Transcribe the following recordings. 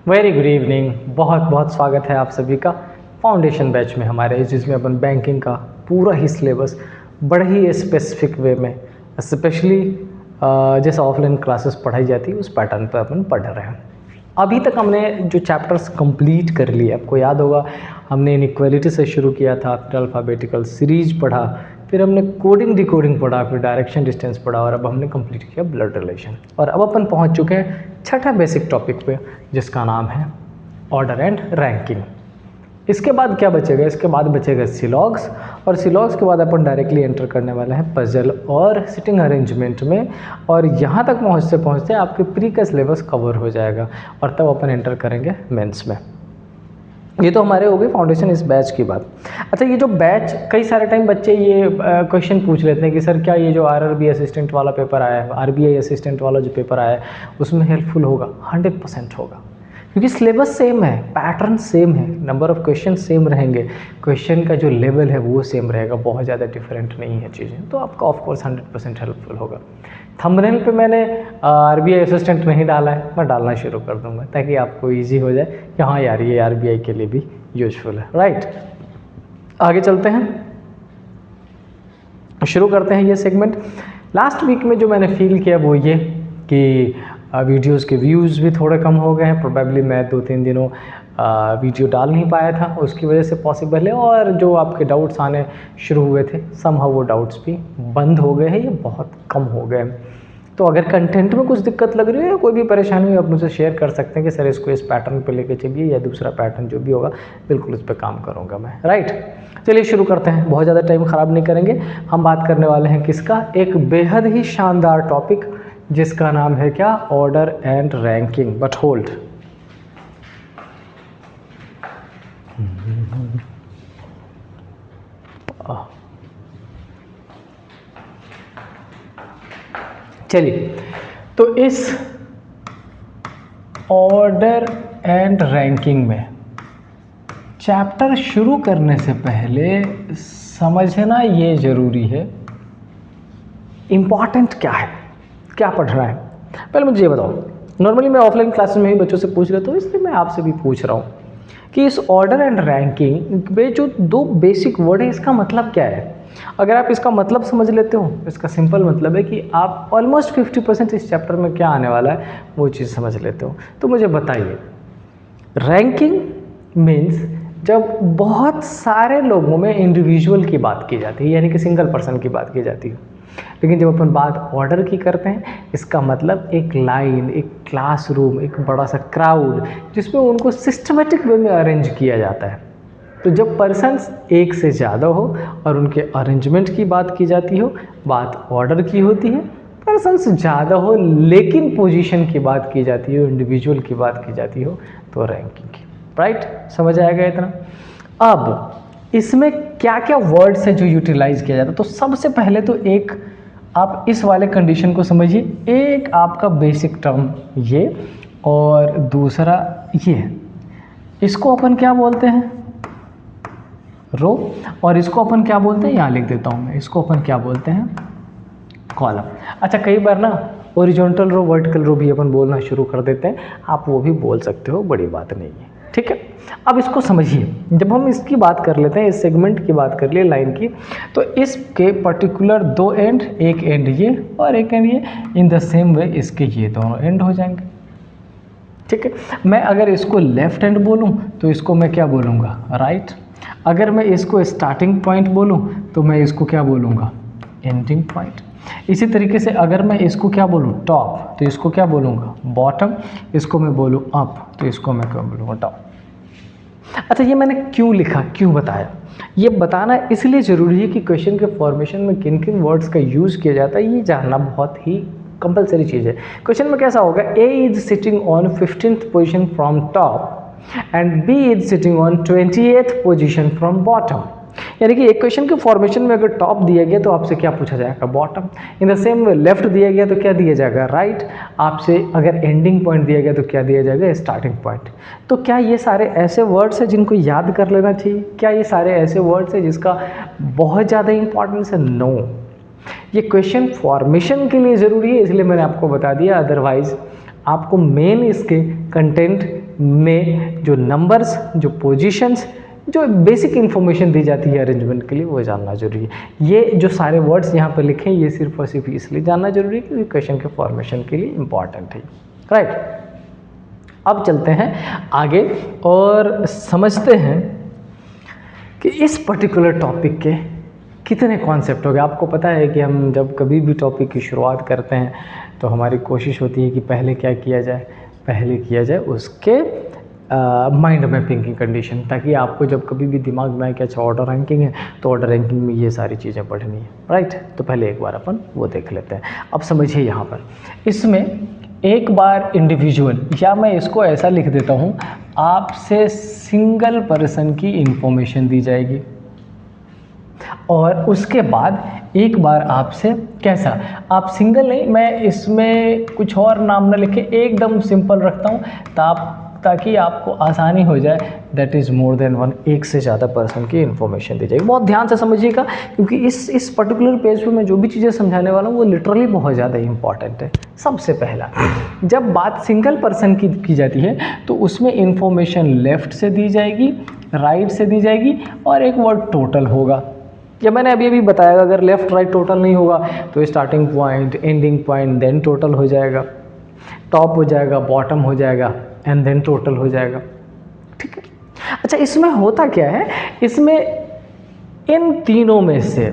Very good evening. बहुत बहुत स्वागत है आप सभी का फाउंडेशन बैच में हमारे, जिसमें अपन बैंकिंग का पूरा ही सिलेबस बड़े ही स्पेसिफिक वे में, स्पेशली जैसे ऑफलाइन क्लासेस पढ़ाई जाती है उस पैटर्न पर अपन पढ़ रहे हैं। अभी तक हमने जो चैप्टर्स कंप्लीट कर लिए, आपको याद होगा हमने इनइक्वालिटी से शुरू किया था, फिर अल्फ़ाबेटिकल सीरीज पढ़ा, फिर हमने कोडिंग डिकोडिंग पढ़ा, फिर डायरेक्शन डिस्टेंस पढ़ा और अब हमने कंप्लीट किया ब्लड रिलेशन। और अब अपन पहुंच चुके हैं छठा बेसिक टॉपिक पे, जिसका नाम है ऑर्डर एंड रैंकिंग। इसके बाद क्या बचेगा? इसके बाद बचेगा सिलॉग्स, और सिलॉग्स के बाद अपन डायरेक्टली एंटर करने वाले हैं पजल और सिटिंग अरेंजमेंट में। और यहाँ तक पहुँचते पहुँचते आपके प्री का सिलेबस कवर हो जाएगा और तब अपन एंटर करेंगे मेंस में। ये तो हमारे हो गए फाउंडेशन इस बैच की बात। अच्छा, ये जो बैच, कई सारे टाइम बच्चे ये क्वेश्चन पूछ लेते हैं कि सर क्या ये जो आरआरबी असिस्टेंट वाला पेपर आया है, आरबीआई असिस्टेंट वाला जो पेपर आया है, उसमें हेल्पफुल होगा? 100% होगा, क्योंकि सिलेबस सेम है, पैटर्न सेम है, नंबर ऑफ़ क्वेश्चन सेम रहेंगे, क्वेश्चन का जो लेवल है वो सेम रहेगा, बहुत ज़्यादा डिफरेंट नहीं है चीज़ें, तो आपका ऑफकोर्स 100% हेल्पफुल होगा। थंबनेल पे मैंने आरबीआई असिस्टेंट नहीं डाला है, मैं डालना शुरू कर दूंगा ताकि आपको इजी हो जाए कि हाँ यार ये आरबीआई के लिए भी यूजफुल है। राइट, आगे चलते हैं, शुरू करते हैं ये सेगमेंट। लास्ट वीक में जो मैंने फील किया वो ये कि वीडियोस के व्यूज़ भी थोड़े कम हो गए हैं। प्रोबेबली मैं 2-3 दिनों वीडियो डाल नहीं पाया था, उसकी वजह से पॉसिबल है। और जो आपके डाउट्स आने शुरू हुए थे, समहाउ वो डाउट्स भी बंद हो गए हैं, ये बहुत कम हो गए हैं। तो अगर कंटेंट में कुछ दिक्कत लग रही है या कोई भी परेशानी हो, आप मुझसे शेयर कर सकते हैं कि सर इसको इस पैटर्न पे लेके चलिए, या दूसरा पैटर्न जो भी होगा बिल्कुल उस पर काम करूँगा मैं। राइट, चलिए शुरू करते हैं, बहुत ज़्यादा टाइम ख़राब नहीं करेंगे। हम बात करने वाले हैं किसका? एक बेहद ही शानदार टॉपिक जिसका नाम है क्या? Order and ranking. But hold, चलिए, तो इस ऑर्डर एंड रैंकिंग में चैप्टर शुरू करने से पहले समझना ये ज़रूरी है इम्पॉर्टेंट क्या है, क्या पढ़ रहा है। पहले मुझे ये बताओ, नॉर्मली मैं ऑफलाइन क्लासेस में ही बच्चों से पूछ लेता हूँ, इसलिए मैं आपसे भी पूछ रहा हूँ कि इस ऑर्डर एंड रैंकिंग में जो दो बेसिक वर्ड है, इसका मतलब क्या है? अगर आप इसका मतलब समझ लेते हो, इसका सिंपल मतलब है कि आप ऑलमोस्ट 50% इस चैप्टर में क्या आने वाला है वो चीज़ समझ लेते हो। तो मुझे बताइए, रैंकिंग मीन्स जब बहुत सारे लोगों में इंडिविजुअल की बात की जाती है, यानी कि सिंगल पर्सन की बात की जाती है। लेकिन जब अपन बात ऑर्डर की करते हैं, इसका मतलब एक लाइन, एक क्लासरूम, एक बड़ा सा क्राउड जिसमें उनको सिस्टमेटिक वे में अरेंज किया जाता है। तो जब पर्सन्स एक से ज़्यादा हो और उनके अरेंजमेंट की बात की जाती हो, बात ऑर्डर की होती है। पर्सन्स ज़्यादा हो लेकिन पोजीशन की बात की जाती हो, इंडिविजुअल की बात की जाती हो, तो रैंकिंग की। राइट, समझ आएगा इतना? अब इसमें क्या क्या वर्ड्स है जो यूटिलाइज किया जाता है? तो सबसे पहले तो एक आप इस वाले कंडीशन को समझिए, एक आपका बेसिक टर्म ये, और दूसरा ये, इसको अपन क्या बोलते हैं? रो। और इसको अपन क्या बोलते हैं? यहाँ लिख देता हूँ मैं, इसको अपन क्या बोलते हैं? कॉलम। अच्छा, कई बार ना ओरिजेंटल रो, वर्टिकल रो भी अपन बोलना शुरू कर देते हैं, आप वो भी बोल सकते हो, बड़ी बात नहीं है। ठीक है, अब इसको समझिए, जब हम इसकी बात कर लेते हैं, इस सेगमेंट की बात कर लिए लाइन की, तो इसके पर्टिकुलर दो एंड, एक एंड ये और एक एंड ये, इन द सेम वे इसके ये दोनों एंड हो जाएंगे। ठीक है, मैं अगर इसको लेफ्ट एंड बोलूँ तो इसको मैं क्या बोलूँगा? राइट। अगर मैं इसको स्टार्टिंग पॉइंट बोलूँ तो मैं इसको क्या बोलूँगा? Ending point. इसी तरीके से अगर मैं इसको क्या बोलूँ? टॉप, तो इसको क्या बोलूँगा? बॉटम। इसको मैं बोलूँ अप, तो इसको मैं क्या बोलूँगा? टॉप। अच्छा, ये मैंने क्यों लिखा, क्यों बताया? ये बताना इसलिए ज़रूरी है कि क्वेश्चन के फॉर्मेशन में किन किन वर्ड्स का यूज़ किया जाता है, ये जानना बहुत ही कंपलसरी चीज़ है। क्वेश्चन में कैसा होगा? A is sitting on 15th position from top and B is sitting on 28th position from bottom. यानी कि एक क्वेश्चन के फॉर्मेशन में अगर टॉप दिया गया तो आपसे क्या पूछा जाएगा? Bottom. In the same way left दिया गया तो क्या दिया जाएगा? राइट। आपसे अगर एंडिंग पॉइंट दिया गया तो क्या दिया जाएगा? Starting point. तो क्या ये सारे ऐसे वर्ड्स हैं जिनको याद कर लेना चाहिए? क्या ये सारे ऐसे वर्ड्स हैं जिसका बहुत ज़्यादा इंपॉर्टेंस है? नो, ये क्वेश्चन फॉर्मेशन के लिए ज़रूरी है, इसलिए मैंने आपको बता दिया। अदरवाइज आपको मेन इसके कंटेंट में जो नंबर्स, जो पोजीशंस, जो बेसिक इन्फॉर्मेशन दी जाती है अरेंजमेंट के लिए, वो जानना जरूरी है। ये जो सारे वर्ड्स यहाँ पर लिखे हैं ये सिर्फ और सिर्फ इसलिए जानना जरूरी है क्योंकि क्वेश्चन के फॉर्मेशन के लिए इंपॉर्टेंट है, राइट। अब चलते हैं आगे और समझते हैं कि इस पर्टिकुलर टॉपिक के कितने कॉन्सेप्ट हो गए। आपको पता है कि हम जब कभी भी टॉपिक की शुरुआत करते हैं तो हमारी कोशिश होती है कि पहले क्या किया जाए, पहले किया जाए उसके माइंड मैपिंग की कंडीशन, ताकि आपको जब कभी भी दिमाग में आए कि अच्छा ऑर्डर रैंकिंग है तो ऑर्डर रैंकिंग में ये सारी चीज़ें पढ़नी है, राइट। तो पहले एक बार अपन वो देख लेते हैं। अब समझिए यहाँ पर इसमें एक बार इंडिविजुअल, या मैं इसको ऐसा लिख देता हूँ, आपसे सिंगल पर्सन की इंफॉर्मेशन दी जाएगी और उसके बाद एक बार आपसे कैसा, आप सिंगल नहीं, मैं इसमें कुछ और नाम ना लिखे, एकदम सिंपल रखता हूँ ताकि आपको आसानी हो जाए। That is more than one, एक से ज़्यादा पर्सन की इन्फॉर्मेशन दी जाएगी। बहुत ध्यान से समझिएगा क्योंकि इस पर्टिकुलर पेज पे मैं जो भी चीज़ें समझाने वाला हूँ वो लिटरली बहुत ज़्यादा इंपॉर्टेंट है। सबसे पहला, जब बात सिंगल पर्सन की जाती है तो उसमें इन्फॉर्मेशन लेफ़्ट से दी जाएगी, राइट से दी जाएगी और एक वर्ड टोटल होगा। या मैंने अभी बताया अगर लेफ़्ट राइट टोटल नहीं होगा तो starting point, ending point, then total हो जाएगा, टॉप हो जाएगा, बॉटम हो जाएगा एंड देन टोटल हो जाएगा, ठीक है। अच्छा, इसमें होता क्या है, इसमें इन तीनों में से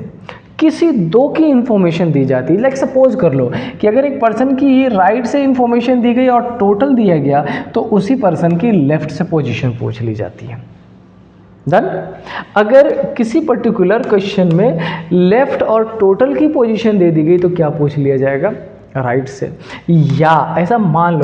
किसी दो की इंफॉर्मेशन दी जाती है। लाइक सपोज कर लो कि अगर एक पर्सन की राइट से इंफॉर्मेशन दी गई और टोटल दिया गया तो उसी पर्सन की लेफ्ट से पोजीशन पूछ ली जाती है। डन। अगर किसी पर्टिकुलर क्वेश्चन में लेफ्ट और टोटल की पोजीशन दे दी गई तो क्या पूछ लिया जाएगा, राइट से। या ऐसा मान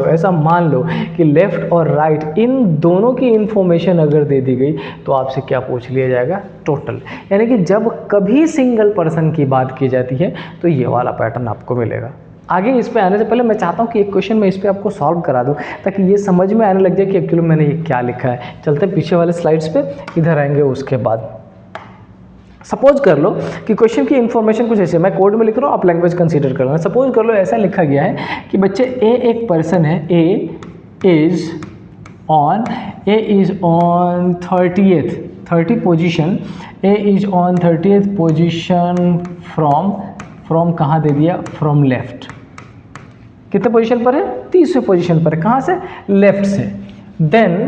लो कि लेफ्ट और राइट इन दोनों की इंफॉर्मेशन अगर दे दी गई तो आपसे क्या पूछ लिया जाएगा, टोटल। यानी कि जब कभी सिंगल पर्सन की बात की जाती है तो ये वाला पैटर्न आपको मिलेगा। आगे इस पे आने से पहले मैं चाहता हूँ कि एक क्वेश्चन मैं इस पे आपको सॉल्व करा दूँ ताकि ये समझ में आने लग जाए कि एक्चुअली मैंने ये क्या लिखा है। चलते पीछे वाले स्लाइड्स पे, इधर आएंगे उसके बाद। सपोज कर लो कि क्वेश्चन की इन्फॉर्मेशन कुछ ऐसे, मैं कोड में लिख रहा हूँ, आप लैंग्वेज कंसीडर कर लो। सपोज कर लो ऐसा लिखा गया है कि बच्चे ए एक पर्सन है, A is on 30 position, A is on 30th position from कहाँ दे दिया, फ्रॉम लेफ्ट। कितने पोजीशन पर है, 30वें पोजीशन पर। कहाँ से, लेफ्ट से। Then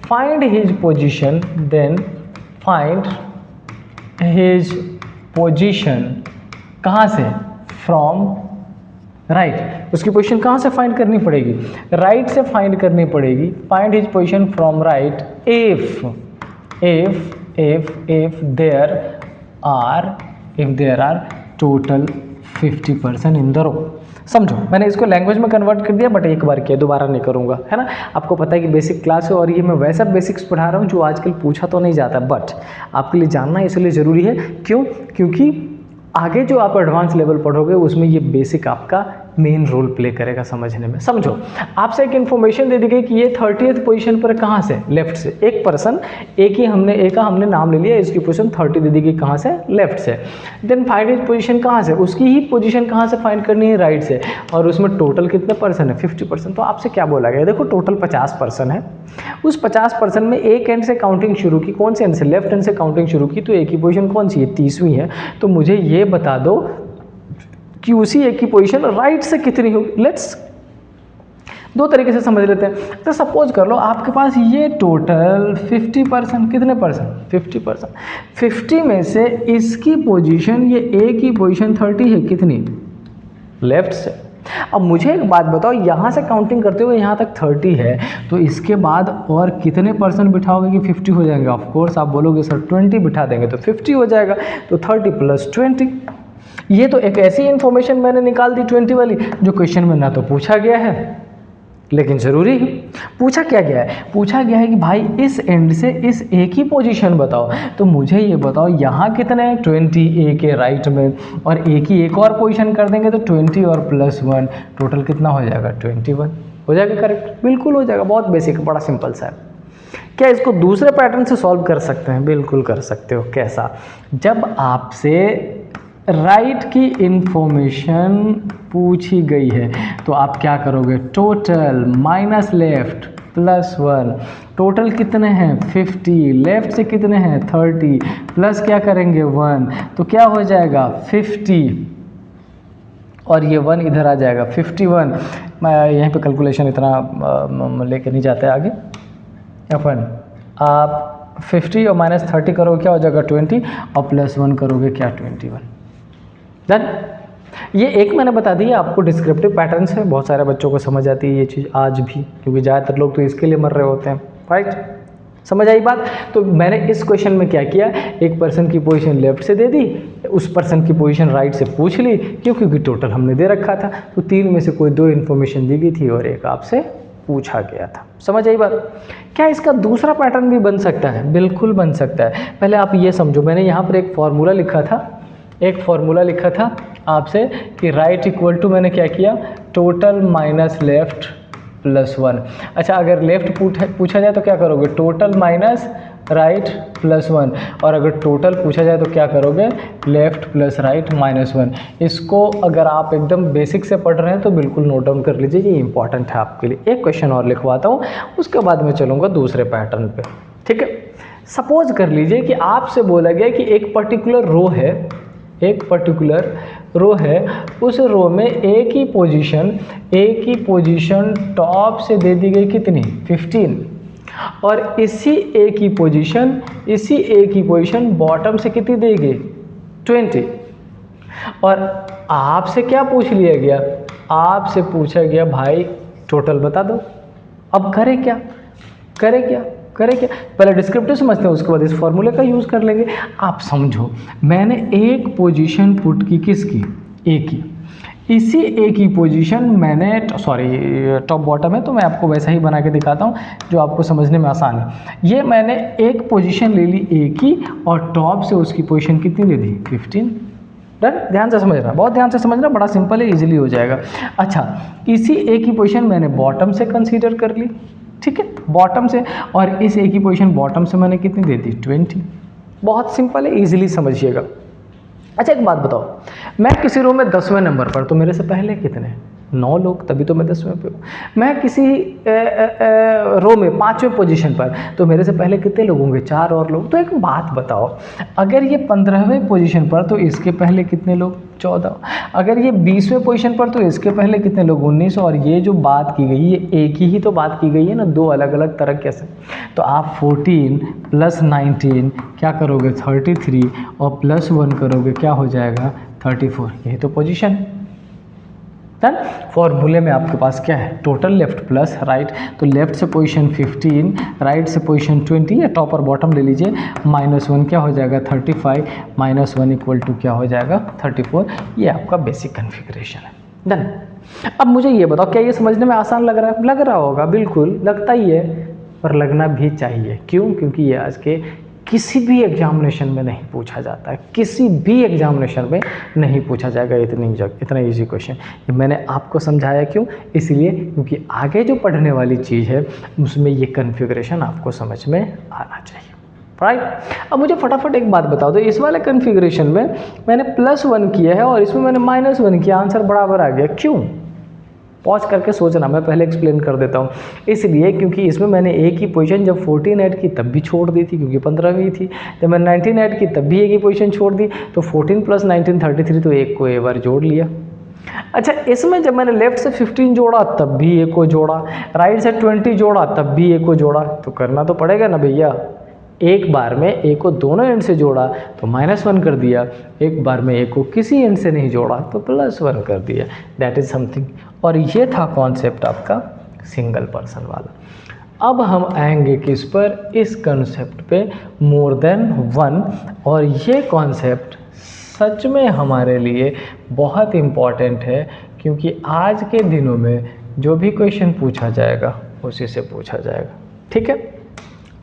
find his position, find his position कहाँ से, फ्रॉम राइट। उसकी पोजीशन कहाँ से फाइंड करनी पड़ेगी, राइट से फाइंड करनी पड़ेगी। Find his position from right if there are total 50% in the row। समझो, मैंने इसको लैंग्वेज में कन्वर्ट कर दिया बट एक बार किया, दोबारा नहीं करूँगा, है ना। आपको पता है कि बेसिक क्लास है और ये मैं वैसा बेसिक्स पढ़ा रहा हूँ जो आजकल पूछा तो नहीं जाता, बट आपके लिए जानना इसलिए ज़रूरी है। क्यों, क्योंकि आगे जो आप एडवांस लेवल पढ़ोगे उसमें ये बेसिक आपका मेन रोल प्ले करेगा समझने में। समझो, आपसे एक इन्फॉर्मेशन दे दी गई कि ये 30th पोजीशन पर, कहाँ से, लेफ्ट से। एक पर्सन, एक का हमने नाम ले लिया, इसकी पोजीशन 30 दे दी गई, कहाँ से, लेफ्ट से। देन फाइंड हिज पोजीशन कहाँ से, उसकी ही पोजीशन कहाँ से फाइंड करनी है, राइट से। और उसमें टोटल कितने पर्सन है, 50%। तो आपसे क्या बोला गया, देखो टोटल 50 पर्सन है, उस 50% में एक एंड से काउंटिंग शुरू की, कौन से एंड से, लेफ्ट एंड से काउंटिंग शुरू की, तो एक ही पोजीशन कौन सी है, 30वीं है। तो मुझे ये बता दो कि उसी एक की पोजीशन राइट से कितनी होगी। लेट्स दो तरीके से समझ लेते हैं। तो सपोज कर लो आपके पास ये टोटल 50%, कितने परसेंट, 50%। 50 में से इसकी पोजीशन, ये ए की पोजीशन 30 है, कितनी, लेफ्ट से। अब मुझे एक बात बताओ, यहाँ से काउंटिंग करते हुए यहाँ तक 30 है, तो इसके बाद और कितने परसेंट बिठाओगे कि 50 हो जाएंगे। ऑफ कोर्स आप बोलोगे सर 20 बिठा देंगे तो 50 हो जाएगा, तो 30 + 20। ये तो एक ऐसी इन्फॉर्मेशन मैंने निकाल दी 20 वाली जो क्वेश्चन में ना तो पूछा गया है लेकिन ज़रूरी है। पूछा क्या गया है, पूछा गया है कि भाई इस एंड से इस ए की पोजीशन बताओ। तो मुझे ये बताओ यहाँ कितने हैं, 20 ए के राइट में, और ए की एक और पोजीशन कर देंगे तो 20 और +1, टोटल कितना हो जाएगा, 21 हो जाएगा। करेक्ट, बिल्कुल हो जाएगा। बहुत बेसिक, बड़ा सिंपल सा है। क्या इसको दूसरे पैटर्न से सॉल्व कर सकते हैं, बिल्कुल कर सकते हो। कैसा, जब आपसे राइट की इंफॉर्मेशन पूछी गई है तो आप क्या करोगे, total minus left plus 1, total कितने हैं 50, लेफ्ट से कितने हैं 30, प्लस क्या करेंगे 1, तो क्या हो जाएगा 50 और ये 1 इधर आ जाएगा 51। मैं यहीं पे कैलकुलेशन इतना लेके नहीं जाते आगे, अपन आप 50 और माइनस 30 करोगे क्या हो जाएगा 20 और प्लस 1 करोगे क्या 21। डन। ये एक मैंने बता दी आपको डिस्क्रिप्टिव पैटर्न्स है, बहुत सारे बच्चों को समझ आती है ये चीज़ आज भी, क्योंकि ज़्यादातर लोग तो इसके लिए मर रहे होते हैं, राइट। समझ आई बात। तो मैंने इस क्वेश्चन में क्या किया, एक पर्सन की पोजीशन लेफ्ट से दे दी, उस पर्सन की पोजीशन राइट से पूछ ली, क्योंकि टोटल हमने दे रखा था, तो 3 में से कोई 2 इन्फॉर्मेशन दी गई थी और एक आपसे पूछा गया था। समझ आई बात। क्या इसका दूसरा पैटर्न भी बन सकता है? बिल्कुल बन सकता है। पहले आप ये समझो, मैंने यहाँ पर एक फॉर्मूला लिखा था आपसे कि राइट इक्वल टू, मैंने क्या किया, टोटल माइनस लेफ्ट प्लस 1। अच्छा, अगर लेफ्ट पूछा जाए तो क्या करोगे, टोटल माइनस राइट प्लस 1, और अगर टोटल पूछा जाए तो क्या करोगे, लेफ्ट प्लस राइट माइनस 1। इसको अगर आप एकदम बेसिक से पढ़ रहे हैं तो बिल्कुल नोट डाउन कर लीजिए, ये इंपॉर्टेंट है आपके लिए। एक क्वेश्चन और लिखवाता हूँ, उसके बाद मैं चलूँगा दूसरे पैटर्न पे, ठीक है। सपोज कर लीजिए कि आपसे बोला गया कि एक पर्टिकुलर रो है, उस रो में एक ही पोजीशन टॉप से दे दी गई कितनी 15, और इसी एक ही पोजीशन बॉटम से कितनी दी गई 20। और आपसे क्या पूछ लिया गया, आपसे पूछा गया भाई टोटल बता दो। अब करें क्या, पहले डिस्क्रिप्टिव समझते हैं, उसके बाद इस फॉर्मूले का यूज़ कर लेंगे। आप समझो, मैंने एक पोजीशन पुट की, किसकी, ए की, इसी ए की पोजीशन मैंने, सॉरी टॉप बॉटम है तो मैं आपको वैसा ही बना के दिखाता हूँ जो आपको समझने में आसान है। ये मैंने एक पोजीशन ले ली ए की और टॉप से उसकी पोजीशन कितनी ले दी 15। डन। ध्यान से समझना, बहुत ध्यान से समझना, बड़ा सिंपल है, इजीली हो जाएगा। अच्छा, इसी ए की पोजीशन मैंने बॉटम से कंसीडर कर ली, ठीक है, बॉटम से, और इस ए की पोजीशन बॉटम से मैंने कितनी दे दी 20। बहुत सिंपल है, इजीली समझिएगा। अच्छा, एक बात बताओ, मैं किसी रो में 10वें नंबर पर, तो मेरे से पहले कितने 9 लोग, तभी तो मैं 10वें पे हूँ। मैं किसी रो में 5वें पोजीशन पर, तो मेरे से पहले कितने लोग होंगे, 4 और लोग। तो एक बात बताओ, अगर ये 15वें पोजीशन पर तो इसके पहले कितने लोग 14, अगर ये 20वें पोजीशन पर तो इसके पहले कितने लोग 19, और ये जो बात की गई ये एक ही तो बात की गई है ना, 2 अलग अलग तरह कैसे। तो आप 14 प्लस 19 क्या करोगे 33, और प्लस 1 करोगे क्या हो जाएगा 34। यही तो पोजीशन। डन। फॉर्मूले में आपके पास क्या है, टोटल लेफ्ट प्लस राइट, तो लेफ्ट से पोजीशन 15, राइट से पोजीशन 20, या टॉप और बॉटम ले लीजिए, माइनस 1 क्या हो जाएगा 35, माइनस 1 इक्वल टू क्या हो जाएगा 34। ये आपका बेसिक कन्फिग्रेशन है। डन। अब मुझे ये बताओ, क्या ये समझने में आसान लग रहा है? लग रहा होगा, बिल्कुल लगता ही है, पर लगना भी चाहिए। क्यों? क्योंकि ये आज के किसी भी एग्जामिनेशन में नहीं पूछा जाता है, किसी भी एग्जामिनेशन में नहीं पूछा जाएगा इतना इजी क्वेश्चन। ये मैंने आपको समझाया क्यों, इसलिए क्योंकि आगे जो पढ़ने वाली चीज़ है उसमें ये कन्फिग्रेशन आपको समझ में आना चाहिए, राइट। अब मुझे फटाफट एक बात बता दो, इस वाले कन्फिग्रेशन में मैंने +1 किया है और इसमें मैंने -1 किया, आंसर बराबर आ गया, क्यों? पॉज करके सोचना, मैं पहले एक्सप्लेन कर देता हूँ। इसलिए क्योंकि इसमें मैंने एक ही पोजीशन जब 14 ऐड की तब भी छोड़ दी थी, क्योंकि 15वीं थी। जब मैंने 19 ऐड की तब भी एक ही पोजीशन छोड़ दी, तो 14 + 19 33, तो एक को एक बार जोड़ लिया। अच्छा, इसमें जब मैंने लेफ्ट से 15 जोड़ा तब भी एक को जोड़ा, राइट से 20 जोड़ा तब भी एक को जोड़ा, तो करना तो पड़ेगा ना भैया। एक बार में एक को दोनों एंड से जोड़ा तो -1 कर दिया, एक बार में एक को किसी एंड से नहीं जोड़ा तो +1 कर दिया। That is something. और ये था कॉन्सेप्ट आपका सिंगल पर्सन वाला। अब हम आएंगे किस पर, इस कॉन्सेप्ट पे मोर देन 1। और ये कॉन्सेप्ट सच में हमारे लिए बहुत इम्पॉर्टेंट है, क्योंकि आज के दिनों में जो भी क्वेश्चन पूछा जाएगा उसी से पूछा जाएगा, ठीक है।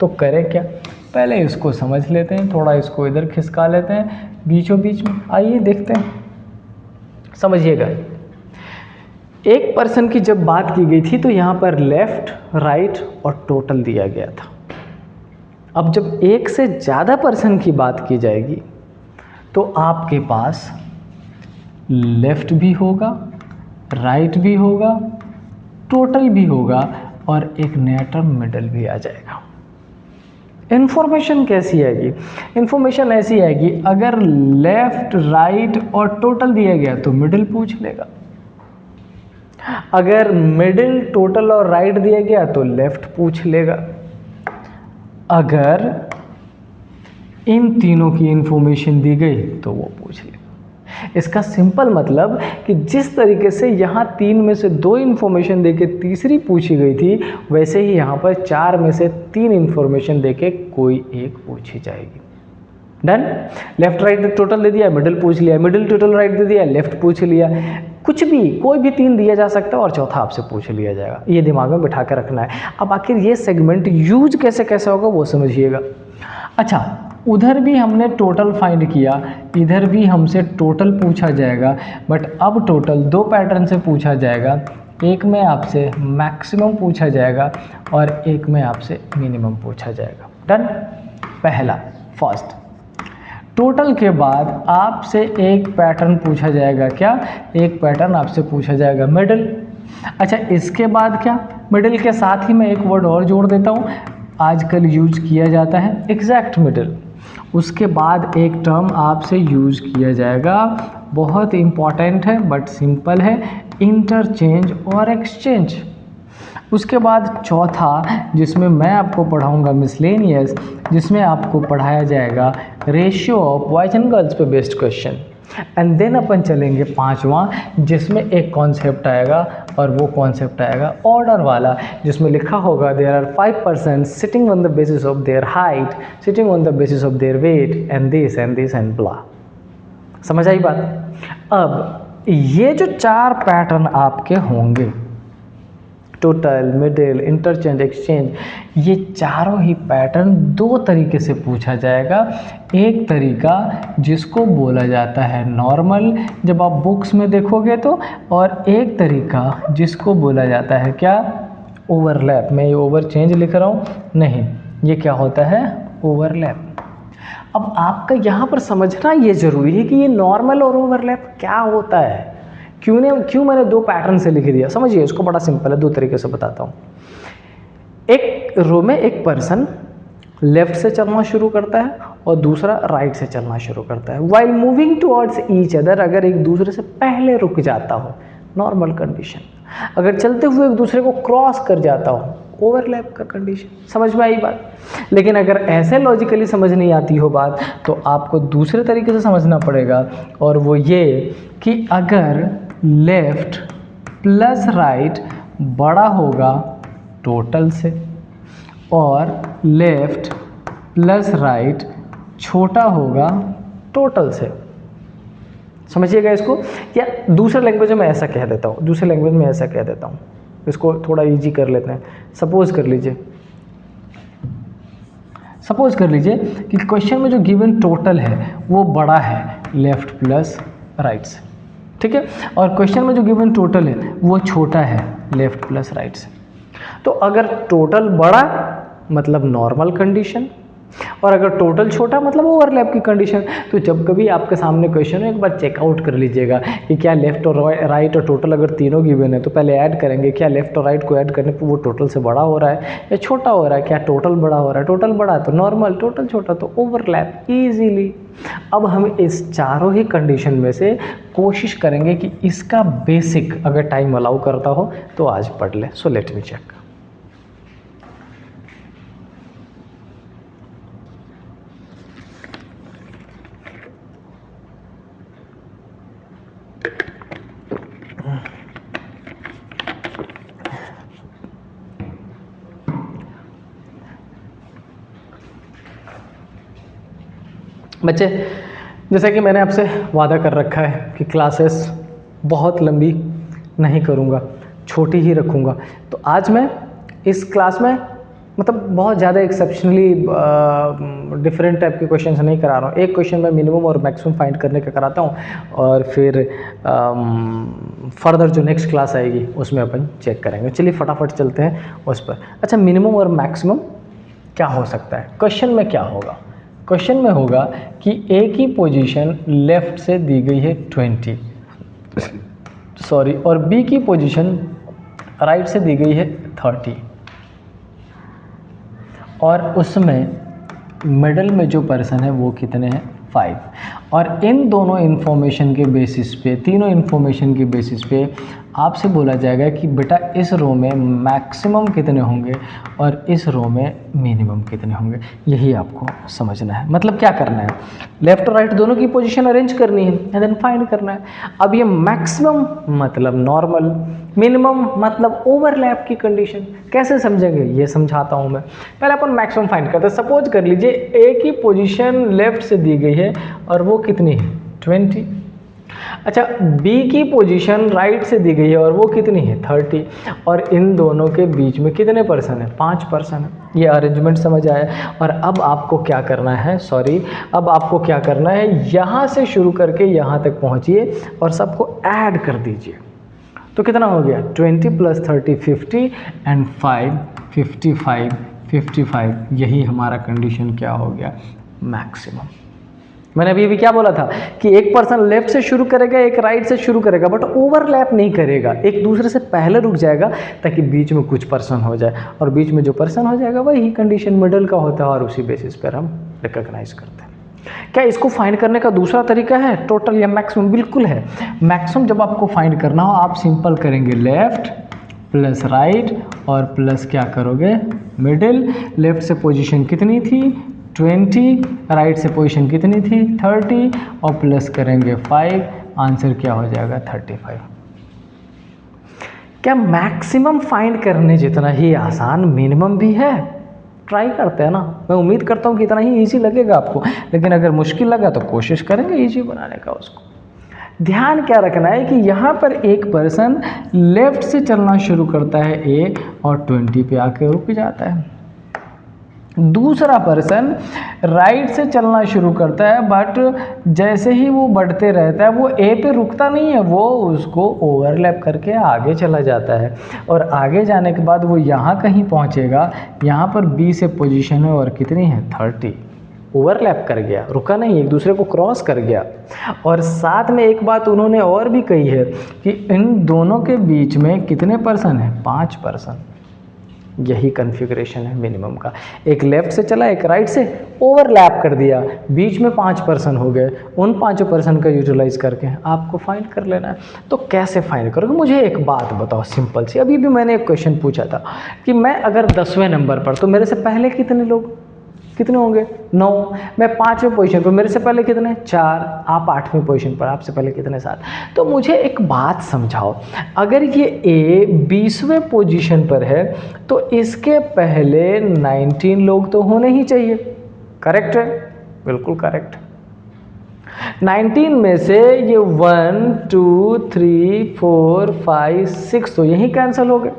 तो करें क्या, पहले इसको समझ लेते हैं, थोड़ा इसको इधर खिसका लेते हैं बीचों बीच में। आइए देखते हैं, समझिएगा। एक पर्सन की जब बात की गई थी तो यहाँ पर लेफ्ट, राइट और टोटल दिया गया था। अब जब एक से ज़्यादा पर्सन की बात की जाएगी तो आपके पास लेफ्ट भी होगा, राइट भी होगा, टोटल भी होगा और एक नया टर्म मिडल भी आ जाएगा। इन्फॉर्मेशन कैसी आएगी? इन्फॉर्मेशन ऐसी आएगी, अगर लेफ्ट, राइट और टोटल दिया गया तो मिडिल पूछ लेगा, अगर मिडिल, टोटल और राइट दिया गया तो लेफ्ट पूछ लेगा, अगर इन तीनों की इंफॉर्मेशन दी गई तो वो पूछ लेगा। इसका सिंपल मतलब कि जिस तरीके से यहाँ 3 में से 2 इन्फॉर्मेशन देके तीसरी पूछी गई थी, वैसे ही यहाँ पर 4 में से 3 इन्फॉर्मेशन देके कोई एक पूछी जाएगी। डन। लेफ्ट राइट टोटल दे दिया, मिडिल पूछ लिया, मिडिल टोटल राइट दे दिया, लेफ्ट पूछ लिया, कुछ भी कोई भी 3 दिया जा सकता है और चौथा आपसे पूछ लिया जाएगा। ये दिमाग में बिठा के रखना है। अब आखिर ये सेगमेंट यूज कैसे कैसे होगा वो समझिएगा। अच्छा, उधर भी हमने टोटल फाइंड किया, इधर भी हमसे टोटल पूछा जाएगा, बट अब टोटल 2 पैटर्न से पूछा जाएगा। एक में आपसे मैक्सिमम पूछा जाएगा और एक में आपसे मिनिमम पूछा जाएगा। डन। पहला फर्स्ट, टोटल के बाद आपसे एक पैटर्न पूछा जाएगा। क्या? एक पैटर्न आपसे पूछा जाएगा मिडिल। अच्छा, इसके बाद क्या? मिडिल के साथ ही मैं एक वर्ड और जोड़ देता हूँ, आजकल यूज किया जाता है, एग्जैक्ट मिडिल। उसके बाद एक टर्म आपसे यूज किया जाएगा, बहुत इम्पॉर्टेंट है बट सिंपल है, इंटरचेंज और एक्सचेंज। उसके बाद चौथा, जिसमें मैं आपको पढ़ाऊंगा मिसलेनियस, जिसमें आपको पढ़ाया जाएगा ratio of boys and girls पे बेस्ड क्वेश्चन। एंड देन अपन चलेंगे पांचवा, जिसमें एक कॉन्सेप्ट आएगा और वो कॉन्सेप्ट आएगा ऑर्डर वाला, जिसमें लिखा होगा there are 5 persons sitting on the basis of their height, sitting on the basis of their weight and this and blah. समझ आई बात? अब ये जो 4 पैटर्न आपके होंगे, टोटल, मिडिल, इंटरचेंज, एक्सचेंज, ये चारों ही पैटर्न 2 तरीके से पूछा जाएगा। एक तरीका जिसको बोला जाता है नॉर्मल, जब आप बुक्स में देखोगे तो, और एक तरीका जिसको बोला जाता है क्या? ओवरलैप। मैं ये ओवर चेंज लिख रहा हूँ, नहीं, ये क्या होता है? ओवरलैप। अब आपका यहाँ पर समझना ये ज़रूरी है कि ये नॉर्मल और ओवरलैप क्या होता है, क्यों मैंने 2 पैटर्न से लिख दिया। समझिए, इसको बड़ा सिंपल है, 2 तरीके से बताता हूँ। एक रो में एक पर्सन लेफ्ट से चलना शुरू करता है और दूसरा राइट से चलना शुरू करता है। While moving towards each other, अगर एक दूसरे से पहले रुक जाता हो, नॉर्मल कंडीशन। अगर चलते हुए एक दूसरे को क्रॉस कर जाता हो, ओवरलैप का कंडीशन। समझ में आई बात? लेकिन अगर ऐसे लॉजिकली समझ नहीं आती हो बात, तो आपको दूसरे तरीके से समझना पड़ेगा, और वो ये कि अगर लेफ्ट प्लस राइट बड़ा होगा टोटल से और लेफ्ट प्लस राइट छोटा होगा टोटल से। समझिएगा इसको, या दूसरे लैंग्वेज में ऐसा कह देता हूँ, इसको थोड़ा इजी कर लेते हैं। सपोज कर लीजिए कि क्वेश्चन में जो गिवन टोटल है वो बड़ा है लेफ्ट प्लस राइट से, ठीक है, और क्वेश्चन में जो गिवन टोटल है वो छोटा है लेफ्ट प्लस राइट से। तो अगर टोटल बड़ा मतलब नॉर्मल कंडीशन, और अगर टोटल छोटा मतलब ओवरलैप की कंडीशन। तो जब कभी आपके सामने क्वेश्चन हो, एक बार चेकआउट कर लीजिएगा कि क्या लेफ्ट और राइट और टोटल अगर तीनों गिवन है तो पहले ऐड करेंगे, क्या लेफ्ट और राइट को ऐड करने पर वो टोटल से बड़ा हो रहा है या छोटा हो रहा है, क्या टोटल बड़ा हो रहा है, टोटल बड़ा तो नॉर्मल, टोटल छोटा तो ओवरलैप, ईजीली। अब हम इस चारों ही कंडीशन में से कोशिश करेंगे कि इसका बेसिक अगर टाइम अलाउ करता हो तो आज पढ़ ले। So let me check. बच्चे, जैसा कि मैंने आपसे वादा कर रखा है कि क्लासेस बहुत लंबी नहीं करूँगा, छोटी ही रखूँगा। तो आज मैं इस क्लास में मतलब बहुत ज़्यादा एक्सेप्शनली डिफरेंट टाइप के क्वेश्चंस नहीं करा रहा हूँ। एक क्वेश्चन मैं मिनिमम और मैक्सिमम फाइंड करने का कराता हूँ, और फिर फर्दर जो नेक्स्ट क्लास आएगी उसमें अपन चेक करेंगे। चलिए फटाफट चलते हैं उस पर। अच्छा, मिनिमम और मैक्सिमम क्या हो सकता है? क्वेश्चन में क्या होगा? क्वेश्चन में होगा कि ए की पोजीशन लेफ़्ट से दी गई है 20, सॉरी, और बी की पोजीशन राइट से दी गई है 30 और उसमें मिडल में जो पर्सन है वो कितने हैं 5। और इन दोनों इन्फॉर्मेशन के बेसिस पे, तीनों इन्फॉर्मेशन के बेसिस पे आपसे बोला जाएगा कि बेटा इस रो में मैक्सिमम कितने होंगे और इस रो में मिनिमम कितने होंगे। यही आपको समझना है। मतलब क्या करना है, लेफ्ट और राइट दोनों की पोजीशन अरेंज करनी है एंड देन फाइंड करना है। अब ये मैक्सिमम मतलब नॉर्मल, मिनिमम मतलब ओवरलैप की कंडीशन कैसे समझेंगे ये समझाता हूँ मैं। पहले अपन मैक्सिमम फाइंड करते हैं। सपोज कर लीजिए ए की पोजीशन लेफ्ट से दी गई है और वो कितनी है 20। अच्छा, बी की पोजीशन राइट से दी गई है और वो कितनी है 30 और इन दोनों के बीच में कितने पर्सन है 5 पर्सन है। ये अरेंजमेंट समझ आया। और अब आपको क्या करना है, अब आपको क्या करना है, यहाँ से शुरू करके यहाँ तक पहुँचिए और सबको ऐड कर दीजिए। तो कितना हो गया 20 + 30 50 एंड 5 55। यही हमारा कंडीशन क्या हो गया मैक्सिमम। मैंने अभी क्या बोला था कि एक पर्सन लेफ्ट से शुरू करेगा, एक राइट से शुरू करेगा, बट ओवरलैप नहीं करेगा, एक दूसरे से पहले रुक जाएगा ताकि बीच में कुछ पर्सन हो जाए और बीच में जो पर्सन हो जाएगा वही कंडीशन मिडल का होता है और उसी बेसिस पर हम रिकॉग्नाइज करते हैं। क्या इसको फाइंड करने का दूसरा तरीका है टोटल या मैक्सिमम? बिल्कुल है। मैक्सिमम जब आपको फाइंड करना हो आप सिंपल करेंगे लेफ्ट प्लस राइट और प्लस क्या करोगे मिडिल। लेफ्ट से पोजीशन कितनी थी 20, राइट से पोजीशन कितनी थी 30 और प्लस करेंगे 5। आंसर क्या हो जाएगा 35। क्या मैक्सिमम फाइंड करने जितना ही आसान मिनिमम भी है? ट्राई करते हैं ना। मैं उम्मीद करता हूँ कि इतना ही इजी लगेगा आपको, लेकिन अगर मुश्किल लगा तो कोशिश करेंगे इजी बनाने का उसको। ध्यान क्या रखना है कि यहाँ पर एक पर्सन लेफ्ट से चलना शुरू करता है ए और 20 पे आके रुक जाता है। दूसरा पर्सन राइट से चलना शुरू करता है बट जैसे ही वो बढ़ते रहता है वो ए पे रुकता नहीं है, वो उसको ओवरलैप करके आगे चला जाता है और आगे जाने के बाद वो यहाँ कहीं पहुँचेगा। यहाँ पर बी से पोजीशन है और कितनी है 30। ओवरलैप कर गया, रुका नहीं, एक दूसरे को क्रॉस कर गया। और साथ में एक बात उन्होंने और भी कही है कि इन दोनों के बीच में कितने पर्सन है 5 पर्सन। यही कॉन्फ़िगरेशन है मिनिमम का। एक लेफ्ट से चला, एक राइट से, ओवरलैप कर दिया, बीच में 5 पर्सन हो गए। उन 5 पर्सन का यूटिलाइज करके आपको फाइंड कर लेना है। तो कैसे फाइंड करोगे? मुझे एक बात बताओ सिंपल सी। अभी भी मैंने एक क्वेश्चन पूछा था कि मैं अगर 10वें नंबर पर, तो मेरे से पहले कितने लोग कितने होंगे 9। मैं 5वें पोजीशन पर, मेरे से पहले कितने 4। आप 8वें पोजीशन पर, आपसे पहले कितने 7। तो मुझे एक बात समझाओ, अगर ये ए 20वें पोजीशन पर है तो इसके पहले 19 लोग तो होने ही चाहिए। करेक्ट है? बिल्कुल करेक्ट। 19 में से ये 1 2 3 4 5 6 तो यही कैंसिल हो गए।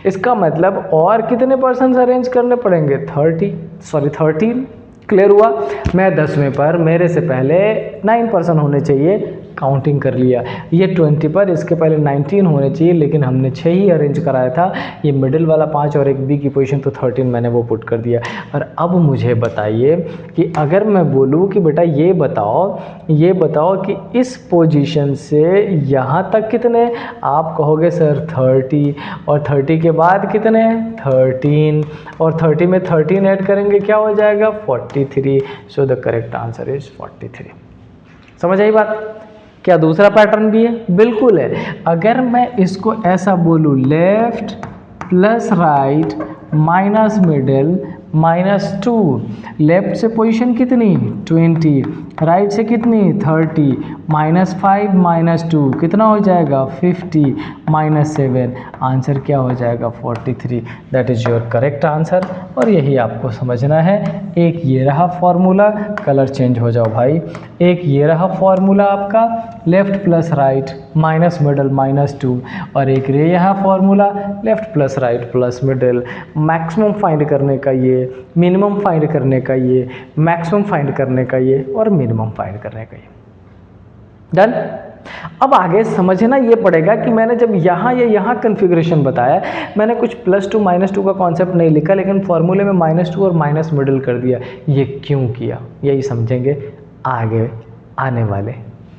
इसका मतलब और कितने पर्सन अरेंज करने पड़ेंगे 13। क्लियर हुआ? मैं 10वें पर, मेरे से पहले 9 पर्सन होने चाहिए, काउंटिंग कर लिया। ये 20 पर, इसके पहले 19 होने चाहिए, लेकिन हमने 6 ही अरेंज कराया था। ये मिडिल वाला 5 और एक बी की पोजीशन तो 13 मैंने वो पुट कर दिया। और अब मुझे बताइए कि अगर मैं बोलूँ कि बेटा ये बताओ कि इस पोजीशन से यहाँ तक कितने, आप कहोगे सर 30, और 30 के बाद कितने 13, और 30 में 13 ऐड करेंगे क्या हो जाएगा 43। So the correct answer is 43। समझ आई बात? क्या दूसरा पैटर्न भी है? बिल्कुल है। अगर मैं इसको ऐसा बोलूँ left plus right minus middle -2, left से पोजीशन कितनी 20, राइट से कितनी 30, -5 -2 कितना हो जाएगा 50, -7 आंसर क्या हो जाएगा 43। That is your correct answer. और यही आपको समझना है। एक ये रहा फॉर्मूला, कलर चेंज हो जाओ भाई। एक ये रहा फॉर्मूला आपका left plus right minus middle -2, और एक रे यहाँ formula left plus right plus middle. Maximum find करने का ये, मिनिमम फाइंड करने का ये, मैक्सिमम फाइंड करने का ये, और मिनिमम फाइंड करने का ये। डन? अब आगे समझना ये पड़ेगा कि मैंने जब यहाँ या यहाँ कन्फिग्रेशन बताया, मैंने कुछ +2 -2 का कॉन्सेप्ट नहीं लिखा, लेकिन फॉर्मूले में -2 और माइनस मिडल कर दिया। ये क्यों किया, यही समझेंगे आगे आने वाले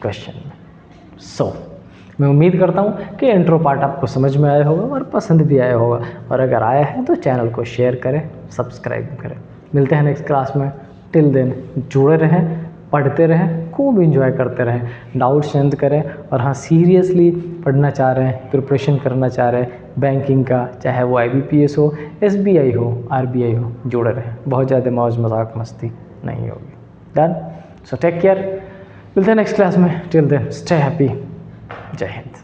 क्वेश्चन में। सो मैं उम्मीद करता हूँ कि इंट्रो पार्ट आपको समझ में आया होगा और पसंद भी आया होगा, और अगर आया है तो चैनल को शेयर करें, सब्सक्राइब करें। मिलते हैं नेक्स्ट क्लास में। टिल देन जुड़े रहें, पढ़ते रहें, खूब इंजॉय करते रहें, डाउट शांत करें, और हाँ सीरियसली पढ़ना चाह रहे हैं, प्रिपरेशन करना चाह रहे हैं बैंकिंग का, चाहे वो IBPS हो, SBI हो, RBI हो, जुड़े रहें। बहुत ज़्यादा मौज मजाक मस्ती नहीं होगी। डन। सो टेक केयर, मिलते हैं नेक्स्ट क्लास में। Till then stay happy. जय हिंद।